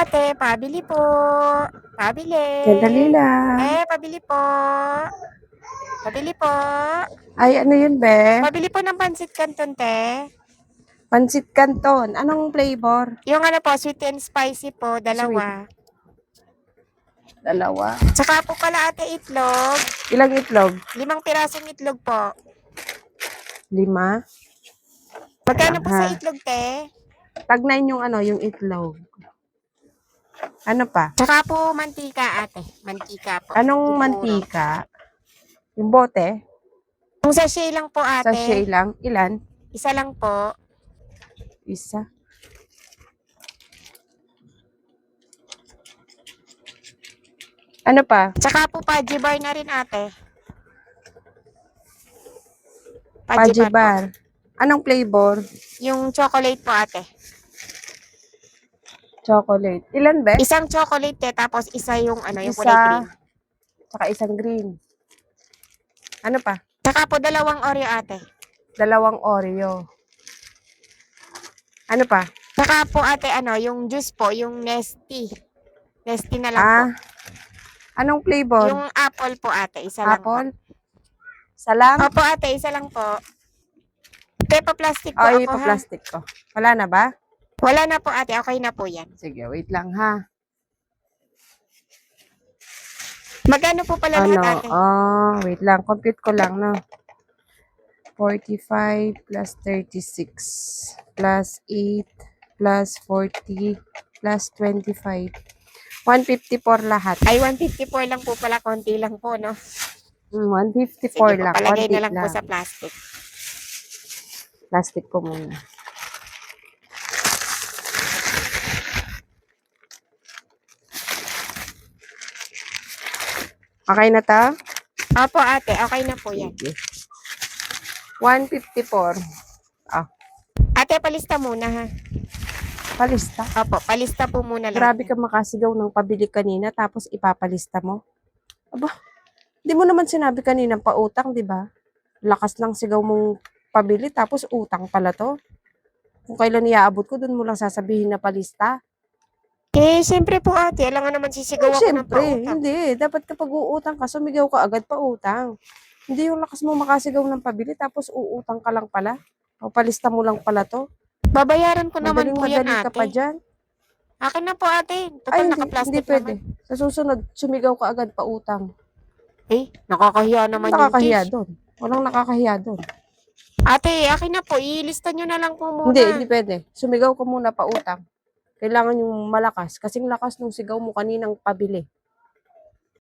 Ate, pabili po. Pabili. Sandali lang. Pabili po. Pabili po. Ay, ano yun, be? Pabili po ng pancit canton, te. Pancit Canton. Anong flavor? Yung ano po, sweet and spicy po, dalawa. Dalawa. Tsaka po pala ate itlog. Ilang itlog? 5 pirasong itlog po. 5. Magkano po sa Ha. itlog, te? Tag 9 yung ano, yung itlog. Ano pa? Tsaka po mantika, ate. Mantika po. Anong Puro. mantika? Yung bote? Yung sachet lang po, ate. Sachet lang. Ilan? Isa lang po. Isa. Ano pa? Tsaka po Paji bar na rin, ate. Paji po. bar. Anong flavor? Yung chocolate po, ate. Chocolate. Ilan, be? Isang chocolate, te, tapos isa yung ano, yung Isa. kulay green. Tsaka isang green. Ano pa? Tsaka po 2 Oreo, ate. 2 Oreo. Ano pa? Tsaka po, ate, ano, yung juice po, yung Nesty. Nesty na lang po. Anong flavor? Yung apple po, ate, isa lang po. Apple? Isa lang? Opo, ate, isa lang po. Tepa plastic po Ay, ako, ha? pa-plastic ko. Wala na ba? Wala na po, ate. Okay na po yan. Sige, wait lang ha. Magkano po pala lahat, ate? Wait lang. Compute ko lang, no? 45 plus 36 plus 8 plus 40 plus 25. 154 lahat. Ay, 154 lang po pala. Konti lang po, no? 154 Sige lang. po, palagay Konti na lang po sa plastic. Plastic ko muna. Okay na ta? Opo, ate. Okay na po yan. Sige. 154. Ate, palista muna, ha? Palista. Opo, palista po muna lang. Grabe ka makasigaw ng pabili kanina tapos ipapalista mo. Aba, di mo naman sinabi kanina pautang, di ba? Lakas ng sigaw mong pabili tapos utang pala to. Kung kailan iaabot ko, dun mo lang sasabihin na palista. Siyempre po, ate. Alam nga naman sisigaw ako ng Siyempre, pautang. hindi. Dapat kapag uutang ka, sumigaw ka agad pautang. Hindi yung lakas mo makasigaw ng pabili tapos uutang ka lang pala. O palista mo lang pala to. Babayaran ko naman po yan, Madali ka pa ate. dyan. Akin na po, ate. Ay, Total, hindi naka-plastic pwede. naman. Sa susunod, sumigaw ka agad pautang. Nakakahiya naman Nakakahiya yung doon. Walang nakakahiya doon. Ate, akin na po. Ilista nyo na lang po muna. Hindi pwede. Sumigaw ka muna pautang. Kailangan yung malakas. Kasing lakas nung sigaw mo kaninang pabili.